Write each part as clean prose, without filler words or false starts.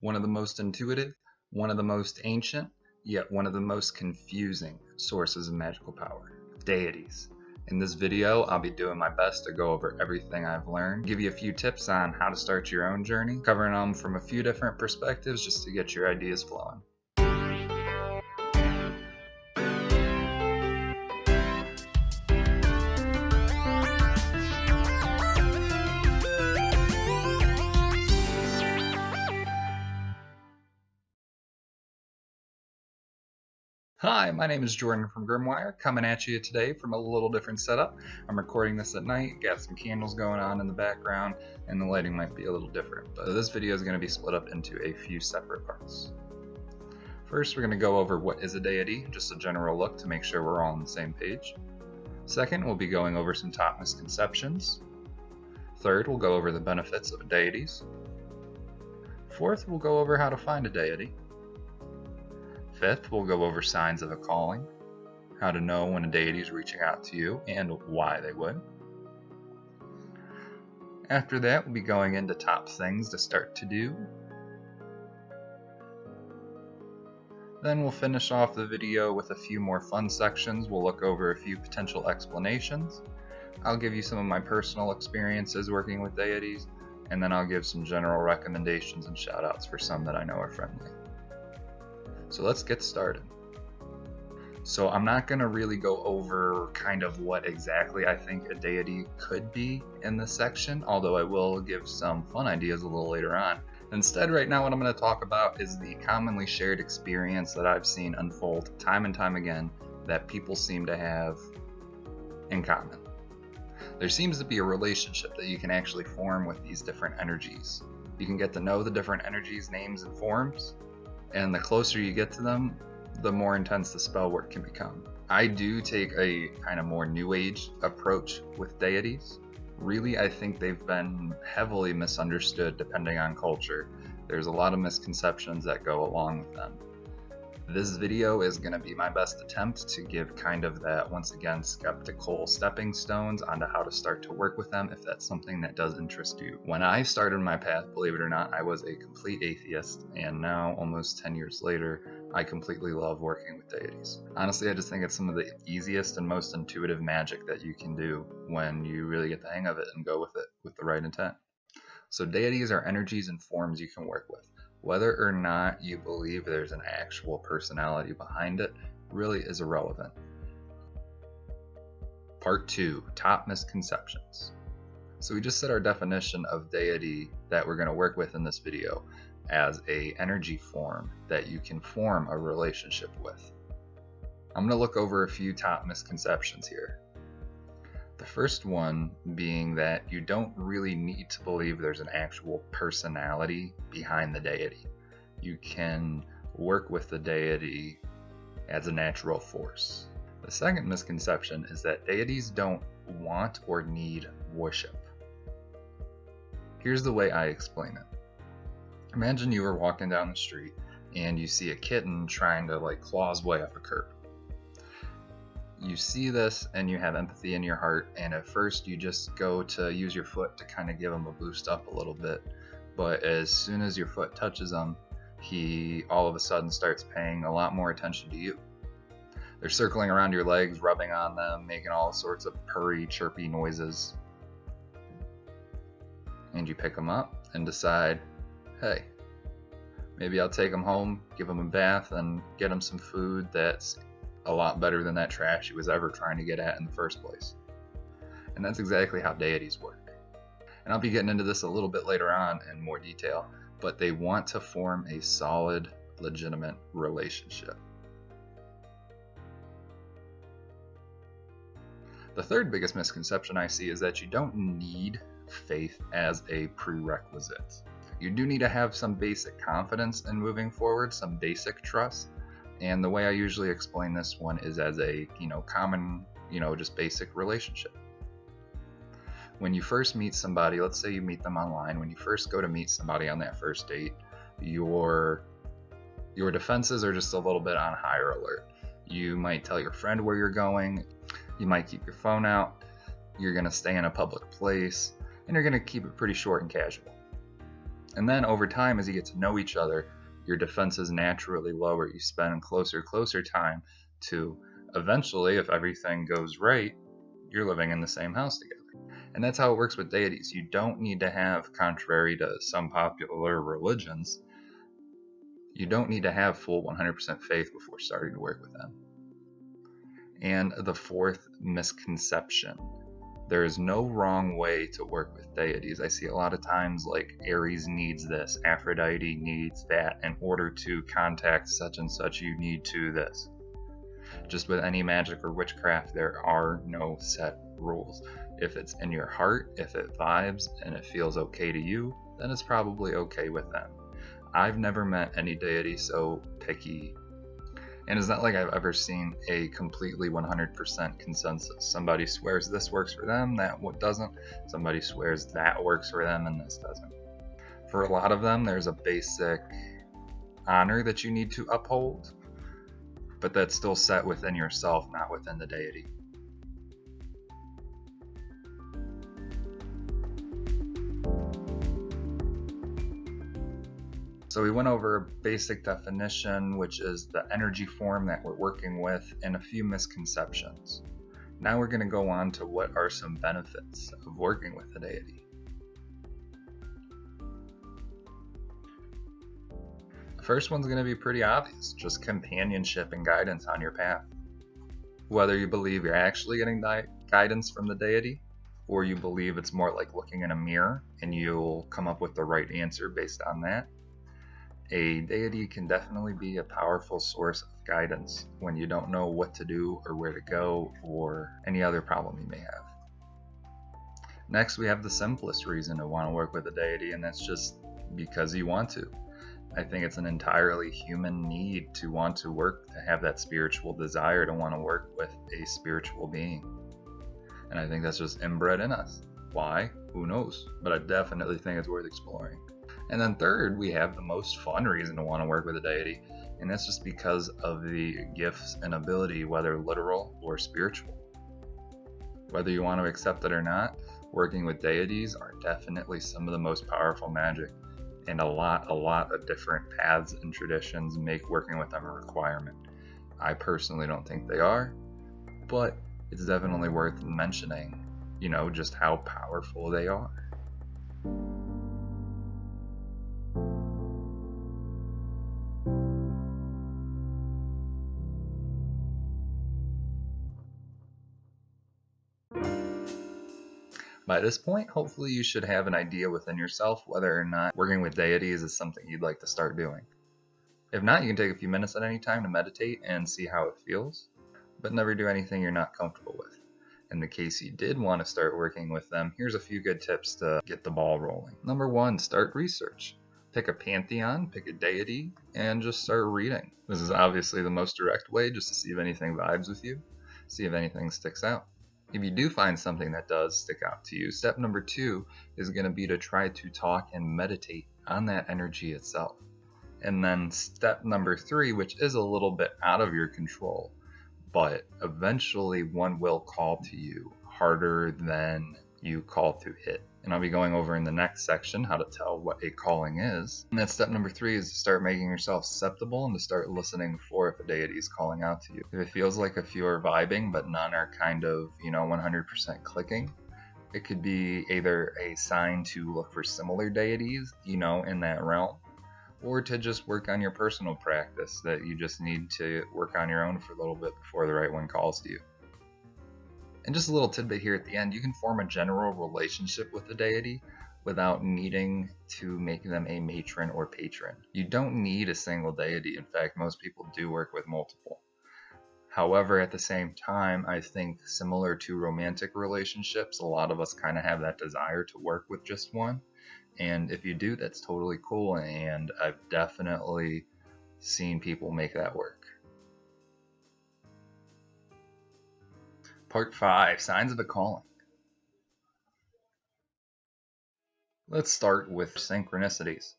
One of the most intuitive, one of the most ancient, yet one of the most confusing sources of magical power, deities. In this video, I'll be doing my best to go over everything I've learned, give you a few tips on how to start your own journey, covering them from a few different perspectives just to get your ideas flowing. Hi, my name is Jordan from Grimoire, coming at you today from a little different setup. I'm recording this at night, got some candles going on in the background, and the lighting might be a little different. But this video is going to be split up into a few separate parts. First, we're going to go over what is a deity, just a general look to make sure we're all on the same page. Second, we'll be going over some top misconceptions. Third, we'll go over the benefits of deities. Fourth, we'll go over how to find a deity. Fifth, we'll go over signs of a calling, how to know when a deity is reaching out to you and why they would. After that, we'll be going into top things to start to do. Then we'll finish off the video with a few more fun sections. We'll look over a few potential explanations. I'll give you some of my personal experiences working with deities, and then I'll give some general recommendations and shout outs for some that I know are friendly. So let's get started. So I'm not going to really go over kind of what exactly I think a deity could be in this section, although I will give some fun ideas a little later on. Instead, right now what I'm going to talk about is the commonly shared experience that I've seen unfold time and time again that people seem to have in common. There seems to be a relationship that you can actually form with these different energies. You can get to know the different energies, names, and forms. And the closer you get to them, the more intense the spell work can become. I do take a kind of more new age approach with deities. Really, I think they've been heavily misunderstood depending on culture. There's a lot of misconceptions that go along with them. This video is going to be my best attempt to give kind of that, once again, skeptical stepping stones onto how to start to work with them if that's something that does interest you. When I started my path, believe it or not, I was a complete atheist, and now, almost 10 years later, I completely love working with deities. Honestly, I just think it's some of the easiest and most intuitive magic that you can do when you really get the hang of it and go with it with the right intent. So deities are energies and forms you can work with. Whether or not you believe there's an actual personality behind it really is irrelevant. Part 2, top misconceptions. So we just said our definition of deity that we're going to work with in this video as a energy form that you can form a relationship with. I'm going to look over a few top misconceptions here. The first one being that you don't really need to believe there's an actual personality behind the deity. You can work with the deity as a natural force. The second misconception is that deities don't want or need worship. Here's the way I explain it. Imagine you were walking down the street and you see a kitten trying to claw his way up a curb. You see this and you have empathy in your heart, and at first you just go to use your foot to kind of give him a boost up a little bit, but as soon as your foot touches him, he all of a sudden starts paying a lot more attention to you. They're circling around your legs, rubbing on them, making all sorts of purry, chirpy noises. And you pick him up and decide, hey, maybe I'll take him home, give him a bath, and get him some food that's a lot better than that trash he was ever trying to get at in the first place. And that's exactly how deities work. And I'll be getting into this a little bit later on in more detail, but they want to form a solid, legitimate relationship. The third biggest misconception I see is that you don't need faith as a prerequisite. You do need to have some basic confidence in moving forward, some basic trust. And the way I usually explain this one is as a, common, just basic relationship. When you first meet somebody, let's say you meet them online, when you first go to meet somebody on that first date, your defenses are just a little bit on higher alert. You might tell your friend where you're going, you might keep your phone out, you're going to stay in a public place, and you're going to keep it pretty short and casual. And then over time, as you get to know each other, your defenses naturally lower. You spend closer time to eventually, if everything goes right, you're living in the same house together. And that's how it works with deities. You don't need to have, contrary to some popular religions, you don't need to have full 100% faith before starting to work with them. And the fourth misconception: there is no wrong way to work with deities. I see a lot of times like Ares needs this, Aphrodite needs that. In order to contact such and such, you need to this. Just with any magic or witchcraft, there are no set rules. If it's in your heart, if it vibes and it feels okay to you, then it's probably okay with them. I've never met any deity so picky, and it's not like I've ever seen a completely 100% consensus. Somebody swears this works for them, that doesn't. Somebody swears that works for them and this doesn't. For a lot of them, there's a basic honor that you need to uphold, but that's still set within yourself, not within the deity. So we went over a basic definition, which is the energy form that we're working with, and a few misconceptions. Now we're going to go on to what are some benefits of working with a deity. The first one's going to be pretty obvious, just companionship and guidance on your path. Whether you believe you're actually getting guidance from the deity, or you believe it's more like looking in a mirror and you'll come up with the right answer based on that, a deity can definitely be a powerful source of guidance when you don't know what to do or where to go or any other problem you may have. Next, we have the simplest reason to want to work with a deity, and that's just because you want to. I think it's an entirely human need to want to work, to have that spiritual desire to want to work with a spiritual being. And I think that's just inbred in us. Why? Who knows? But I definitely think it's worth exploring. And then third, we have the most fun reason to want to work with a deity, and that's just because of the gifts and ability, whether literal or spiritual. Whether you want to accept it or not, working with deities are definitely some of the most powerful magic, and a lot of different paths and traditions make working with them a requirement. I personally don't think they are, but it's definitely worth mentioning, just how powerful they are. By this point, hopefully you should have an idea within yourself whether or not working with deities is something you'd like to start doing. If not, you can take a few minutes at any time to meditate and see how it feels, but never do anything you're not comfortable with. In the case you did want to start working with them, here's a few good tips to get the ball rolling. Number 1, start research. Pick a pantheon, pick a deity, and just start reading. This is obviously the most direct way, just to see if anything vibes with you, see if anything sticks out. If you do find something that does stick out to you, step number 2 is going to be to try to talk and meditate on that energy itself. And then step number 3, which is a little bit out of your control, but eventually one will call to you harder than you call to hit. And I'll be going over in the next section how to tell what a calling is. And that step number 3 is to start making yourself susceptible and to start listening for if a deity is calling out to you. If it feels like a few are vibing but none are kind of 100% clicking, it could be either a sign to look for similar deities in that realm, or to just work on your personal practice, that you just need to work on your own for a little bit before the right one calls to you. And just a little tidbit here at the end, you can form a general relationship with the deity without needing to make them a matron or patron. You don't need a single deity. In fact, most people do work with multiple. However, at the same time, I think similar to romantic relationships, a lot of us kind of have that desire to work with just one. And if you do, that's totally cool. And I've definitely seen people make that work. Part 5, signs of a calling. Let's start with synchronicities.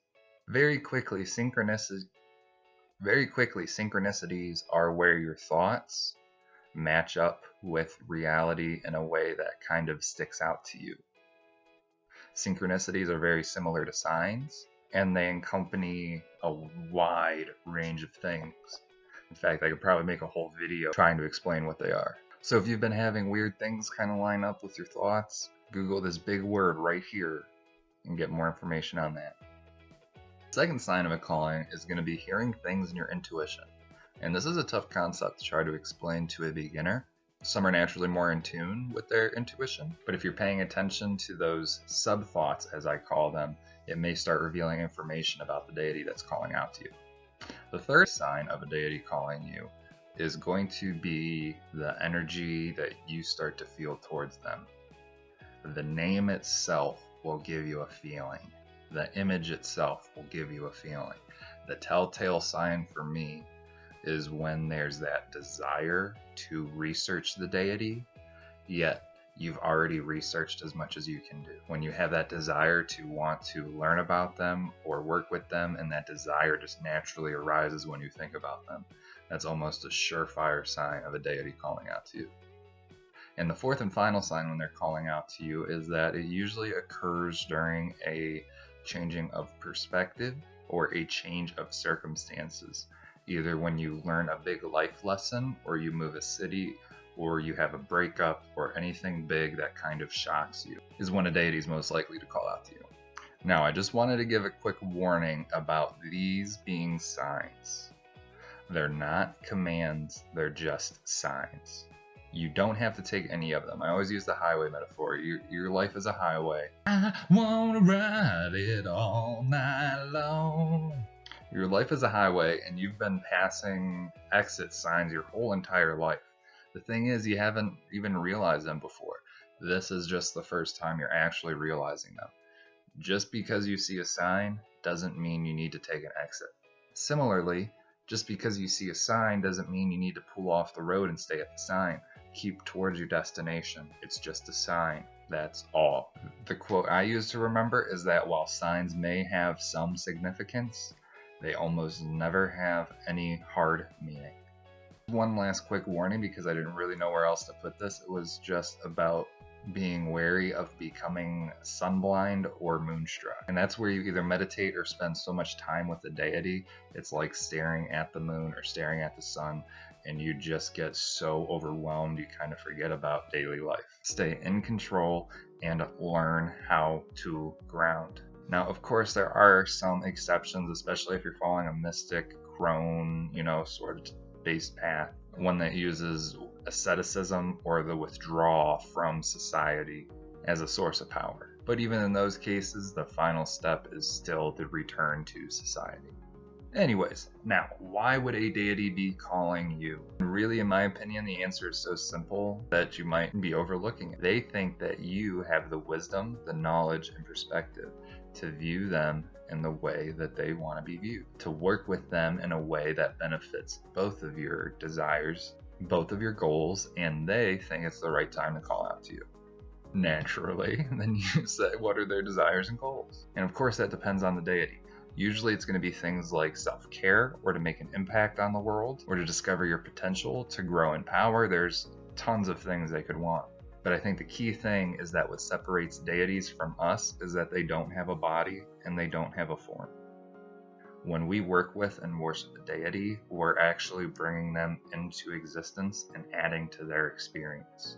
Very quickly, synchronicities are where your thoughts match up with reality in a way that kind of sticks out to you. Synchronicities are very similar to signs, and they accompany a wide range of things. In fact, I could probably make a whole video trying to explain what they are. So if you've been having weird things kind of line up with your thoughts, Google this big word right here and get more information on that. The second sign of a calling is going to be hearing things in your intuition. And this is a tough concept to try to explain to a beginner. Some are naturally more in tune with their intuition, but if you're paying attention to those sub-thoughts, as I call them, it may start revealing information about the deity that's calling out to you. The third sign of a deity calling you is going to be the energy that you start to feel towards them. The name itself will give you a feeling. The image itself will give you a feeling. The telltale sign for me is when there's that desire to research the deity, yet you've already researched as much as you can do. When you have that desire to want to learn about them or work with them, and that desire just naturally arises when you think about them, that's almost a surefire sign of a deity calling out to you. And the fourth and final sign when they're calling out to you is that it usually occurs during a changing of perspective or a change of circumstances. Either when you learn a big life lesson, or you move a city, or you have a breakup, or anything big that kind of shocks you, is when a deity is most likely to call out to you. Now, I just wanted to give a quick warning about these being signs. They're not commands, they're just signs. You don't have to take any of them. I always use the highway metaphor. Your life is a highway. I wanna ride it all night long. Your life is a highway, and you've been passing exit signs your whole entire life. The thing is, you haven't even realized them before. This is just the first time you're actually realizing them. Just because you see a sign doesn't mean you need to take an exit. Similarly, just because you see a sign doesn't mean you need to pull off the road and stay at the sign. Keep towards your destination. It's just a sign. That's all. The quote I use to remember is that while signs may have some significance, they almost never have any hard meaning. One last quick warning, because I didn't really know where else to put this. It was just about being wary of becoming sunblind or moonstruck. And that's where you either meditate or spend so much time with the deity, it's like staring at the moon or staring at the sun, and you just get so overwhelmed you kind of forget about daily life. Stay in control and learn how to ground. Now, of course, there are some exceptions, especially if you're following a mystic, crone, sort of based path, one that uses asceticism or the withdrawal from society as a source of power. But even in those cases, the final step is still the return to society. Anyways, now, why would a deity be calling you? Really, in my opinion, the answer is so simple that you might be overlooking it. They think that you have the wisdom, the knowledge, and perspective to view them in the way that they want to be viewed, to work with them in a way that benefits both of your desires, both of your goals, and they think it's the right time to call out to you. Naturally, then you say, what are their desires and goals? And of course, that depends on the deity. Usually it's going to be things like self-care, or to make an impact on the world, or to discover your potential, to grow in power. There's tons of things they could want. But I think the key thing is that what separates deities from us is that they don't have a body and they don't have a form. When we work with and worship a deity, we're actually bringing them into existence and adding to their experience.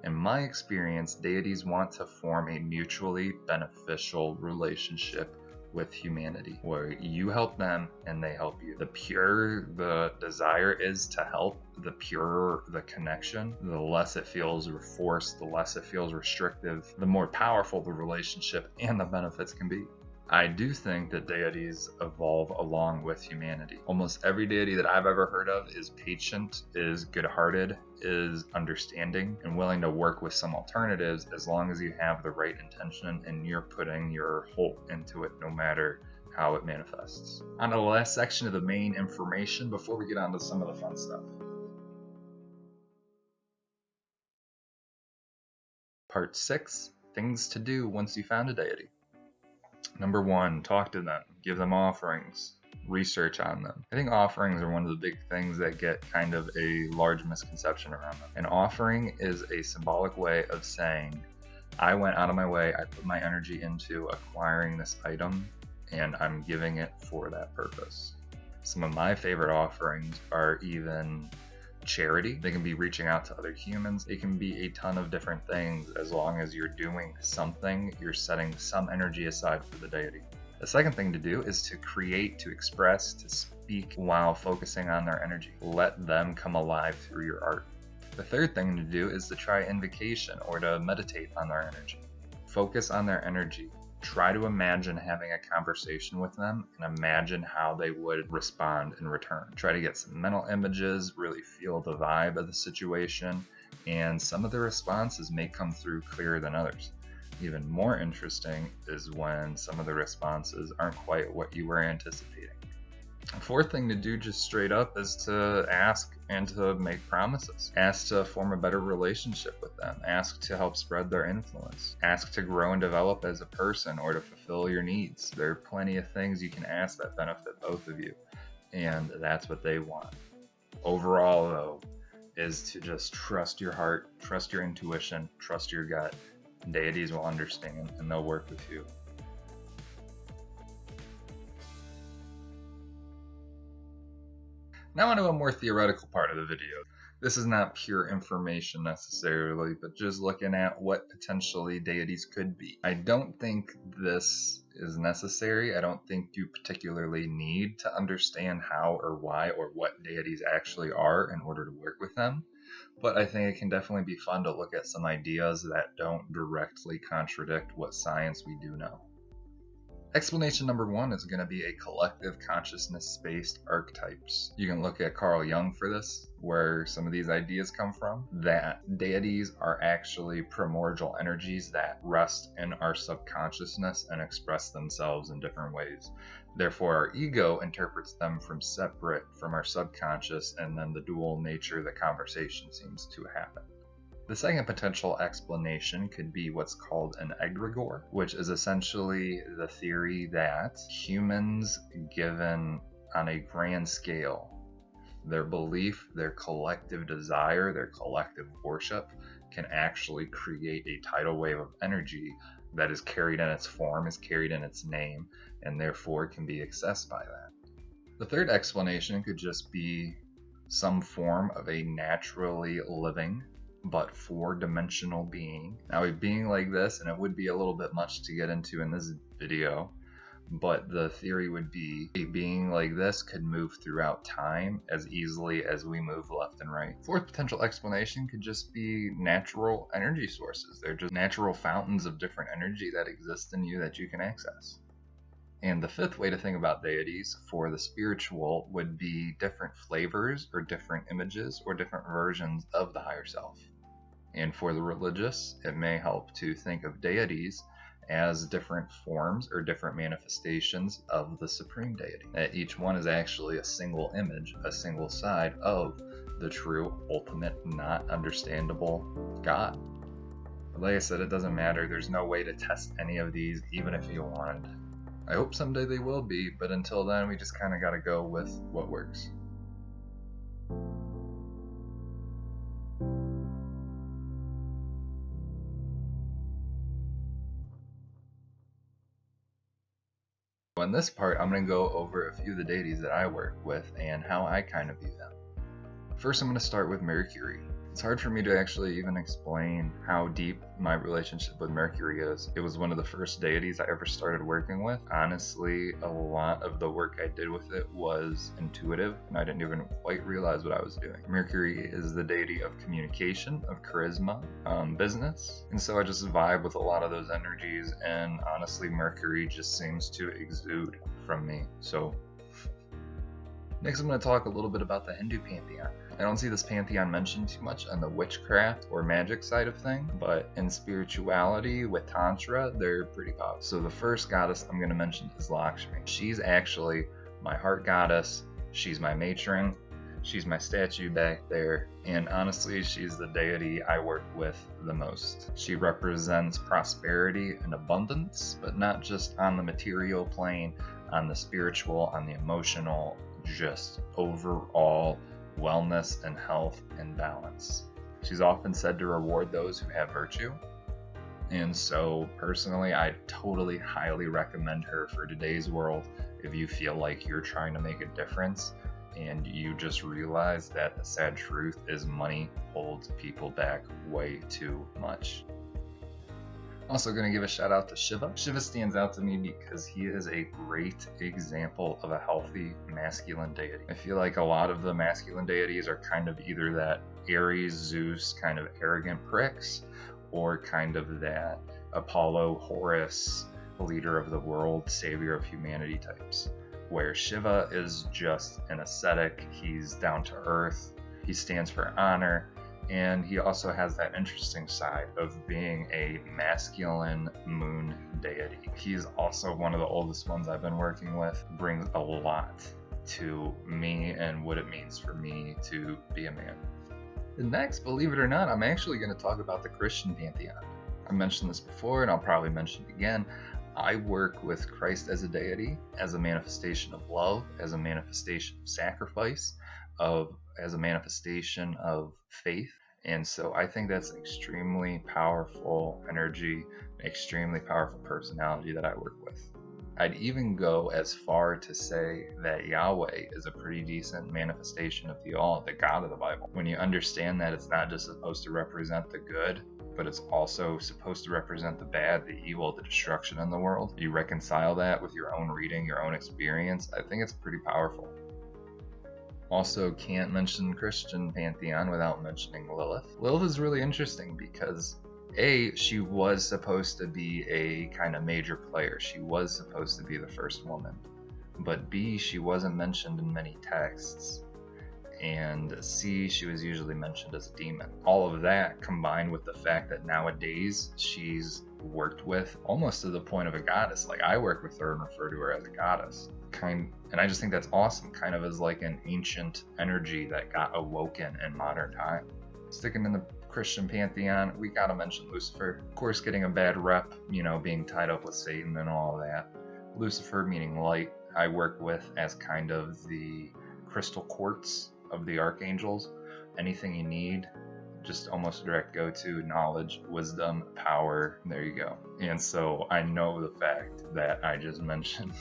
In my experience, deities want to form a mutually beneficial relationship with humanity, where you help them and they help you. The purer the desire is to help, the purer the connection, the less it feels forced, the less it feels restrictive, the more powerful the relationship and the benefits can be. I do think that deities evolve along with humanity. Almost every deity that I've ever heard of is patient, is good-hearted, is understanding, and willing to work with some alternatives as long as you have the right intention and you're putting your whole into it, no matter how it manifests. On to the last section of the main information before we get on to some of the fun stuff. Part 6, things to do once you found a deity. Number 1, talk to them, give them offerings, research on them. I think offerings are one of the big things that get kind of a large misconception around them. An offering is a symbolic way of saying, I went out of my way, I put my energy into acquiring this item, and I'm giving it for that purpose. Some of my favorite offerings are even charity. They can be reaching out to other humans. It can be a ton of different things. As long as you're doing something, you're setting some energy aside for the deity. The second thing to do is to create, to express, to speak while focusing on their energy. Let them come alive through your art. The third thing to do is to try invocation or to meditate on their energy. Focus on their energy. Try to imagine having a conversation with them and imagine how they would respond in return. Try to get some mental images, really feel the vibe of the situation, and some of the responses may come through clearer than others. Even more interesting is when some of the responses aren't quite what you were anticipating. The fourth thing to do just straight up is to ask and to make promises. Ask to form a better relationship with them. Ask to help spread their influence. Ask to grow and develop as a person or to fulfill your needs. There are plenty of things you can ask that benefit both of you, and that's what they want. Overall, though, is to just trust your heart, trust your intuition, trust your gut. Deities will understand and they'll work with you. Now onto a more theoretical part of the video. This is not pure information necessarily, but just looking at what potentially deities could be. I don't think this is necessary. I don't think you particularly need to understand how or why or what deities actually are in order to work with them. But I think it can definitely be fun to look at some ideas that don't directly contradict what science we do know. Explanation number one is going to be a collective consciousness-based archetypes. You can look at Carl Jung for this, where some of these ideas come from, that deities are actually primordial energies that rest in our subconsciousness and express themselves in different ways. Therefore, our ego interprets them from separate from our subconscious, and then the dual nature the conversation seems to happen. The second potential explanation could be what's called an egregore, which is essentially the theory that humans, given on a grand scale, their belief, their collective desire, their collective worship, can actually create a tidal wave of energy that is carried in its form, is carried in its name, and therefore can be accessed by that. The third explanation could just be some form of a naturally living but four-dimensional being. Now, a being like this, and it would be a little bit much to get into in this video, but the theory would be a being like this could move throughout time as easily as we move left and right. Fourth potential explanation could just be natural energy sources. They're just natural fountains of different energy that exist in you that you can access. And the fifth way to think about deities for the spiritual would be different flavors or different images or different versions of the higher self. And for the religious, it may help to think of deities as different forms or different manifestations of the supreme deity. That each one is actually a single image, a single side of the true, ultimate, not understandable God. Like I said, it doesn't matter. There's no way to test any of these, even if you wanted. I hope someday they will be, but until then, we just kind of got to go with what works. In this part, I'm going to go over a few of the deities that I work with and how I kind of view them. First, I'm going to start with Mercury. It's hard for me to actually even explain how deep my relationship with Mercury is. It was one of the first deities I ever started working with. Honestly, a lot of the work I did with it was intuitive, and I didn't even quite realize what I was doing. Mercury is the deity of communication, of charisma, business, and so I just vibe with a lot of those energies, and honestly, Mercury just seems to exude from me. So next, I'm going to talk a little bit about the Hindu pantheon. I don't see this pantheon mentioned too much on the witchcraft or magic side of thing, but in spirituality with Tantra, they're pretty powerful. So the first goddess I'm going to mention is Lakshmi. She's actually my heart goddess. She's my matron. She's my statue back there. And honestly, she's the deity I work with the most. She represents prosperity and abundance, but not just on the material plane, on the spiritual, on the emotional, just overall wellness and health and balance. She's often said to reward those who have virtue, And so personally, I totally highly recommend her for today's world if you feel like you're trying to make a difference and you just realize that the sad truth is money holds people back way too much. Also going to give a shout out to Shiva. Shiva stands out to me because he is a great example of a healthy masculine deity. I feel like a lot of the masculine deities are kind of either that Ares, Zeus, kind of arrogant pricks, or kind of that Apollo, Horus, leader of the world, savior of humanity types. Where Shiva is just an ascetic, he's down to earth, he stands for honor, and he also has that interesting side of being a masculine moon deity. He's also one of the oldest ones I've been working with, brings a lot to me and what it means for me to be a man. And next, believe it or not, I'm actually going to talk about the Christian pantheon. I mentioned this before and I'll probably mention it again. I work with Christ as a deity, as a manifestation of love, as a manifestation of sacrifice, as a manifestation of faith. And so I think that's an extremely powerful energy, an extremely powerful personality that I work with. I'd even go as far to say that Yahweh is a pretty decent manifestation of the All, the God of the Bible. When you understand that it's not just supposed to represent the good, but it's also supposed to represent the bad, the evil, the destruction in the world. You reconcile that with your own reading, your own experience. I think it's pretty powerful. Also, can't mention Christian pantheon without mentioning Lilith. Lilith is really interesting because A, she was supposed to be a kind of major player. She was supposed to be the first woman. But B, she wasn't mentioned in many texts. And C, she was usually mentioned as a demon. All of that combined with the fact that nowadays she's worked with almost to the point of a goddess. Like I work with her and refer to her as a goddess. And I just think that's awesome, kind of as like an ancient energy that got awoken in modern time. Sticking in the Christian pantheon, we gotta mention Lucifer. Of course, getting a bad rep, being tied up with Satan and all of that. Lucifer meaning light, I work with as kind of the crystal quartz of the archangels. Anything you need, just almost a direct go-to, knowledge, wisdom, power, there you go. And so I know the fact that I just mentioned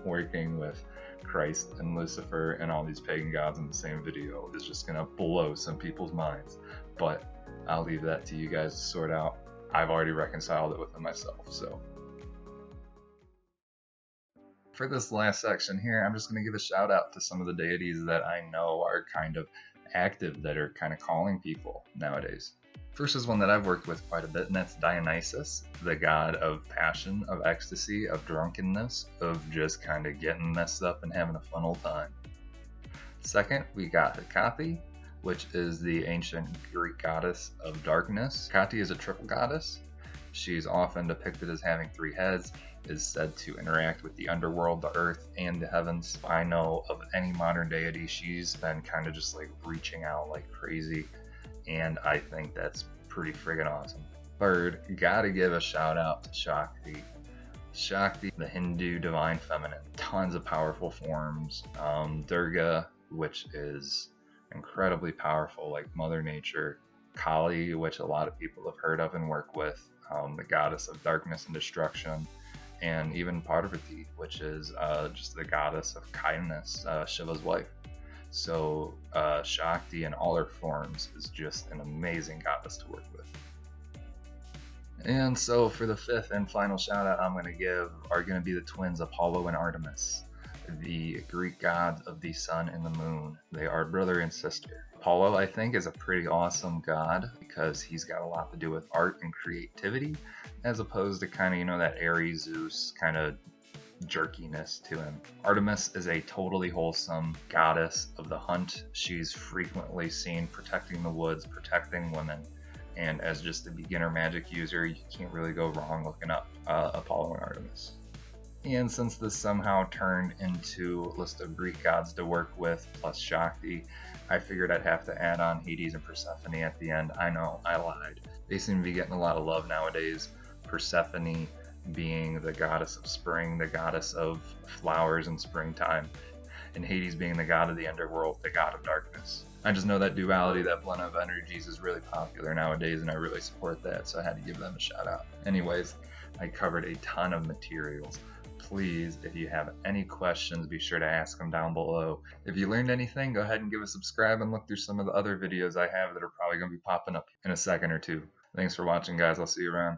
working with Christ and Lucifer and all these pagan gods in the same video is just gonna blow some people's minds, but I'll leave that to you guys to sort out. I've already reconciled it with them myself. So for this last section here, I'm just going to give a shout out to some of the deities that I know are kind of active, that are kind of calling people nowadays. First is one that I've worked with quite a bit, and that's Dionysus, the god of passion, of ecstasy, of drunkenness, of just kind of getting messed up and having a fun old time. Second, we got Hecate, which is the ancient Greek goddess of darkness. Hecate is a triple goddess. She's often depicted as having 3 heads, is said to interact with the underworld, the earth, and the heavens. I know of any modern deity, she's been kind of just like reaching out like crazy, and I think that's pretty friggin' awesome. Third, gotta give a shout out to Shakti. Shakti, the Hindu divine feminine, tons of powerful forms. Durga, which is incredibly powerful, like Mother Nature. Kali, which a lot of people have heard of and work with, the goddess of darkness and destruction. And even Parvati, which is just the goddess of kindness, Shiva's wife. So Shakti in all her forms is just an amazing goddess to work with. And so for the 5th and final shout out I'm going to give are going to be the twins Apollo and Artemis, the Greek gods of the sun and the moon. They are brother and sister. Apollo, I think, is a pretty awesome god because he's got a lot to do with art and creativity, as opposed to kind of, that Ares, Zeus kind of jerkiness to him. Artemis is a totally wholesome goddess of the hunt. She's frequently seen protecting the woods, protecting women, and as just a beginner magic user, you can't really go wrong looking up Apollo and Artemis. And since this somehow turned into a list of Greek gods to work with, plus Shakti, I figured I'd have to add on Hades and Persephone at the end. I know, I lied. They seem to be getting a lot of love nowadays. Persephone being the goddess of spring, the goddess of flowers and springtime, and Hades being the god of the underworld, the god of darkness. I just know that duality, that blend of energies is really popular nowadays, and I really support that, so I had to give them a shout out. Anyways, I covered a ton of materials. Please, if you have any questions, be sure to ask them down below. If you learned anything, go ahead and give a subscribe and look through some of the other videos I have that are probably going to be popping up in a second or two. Thanks for watching, guys. I'll see you around.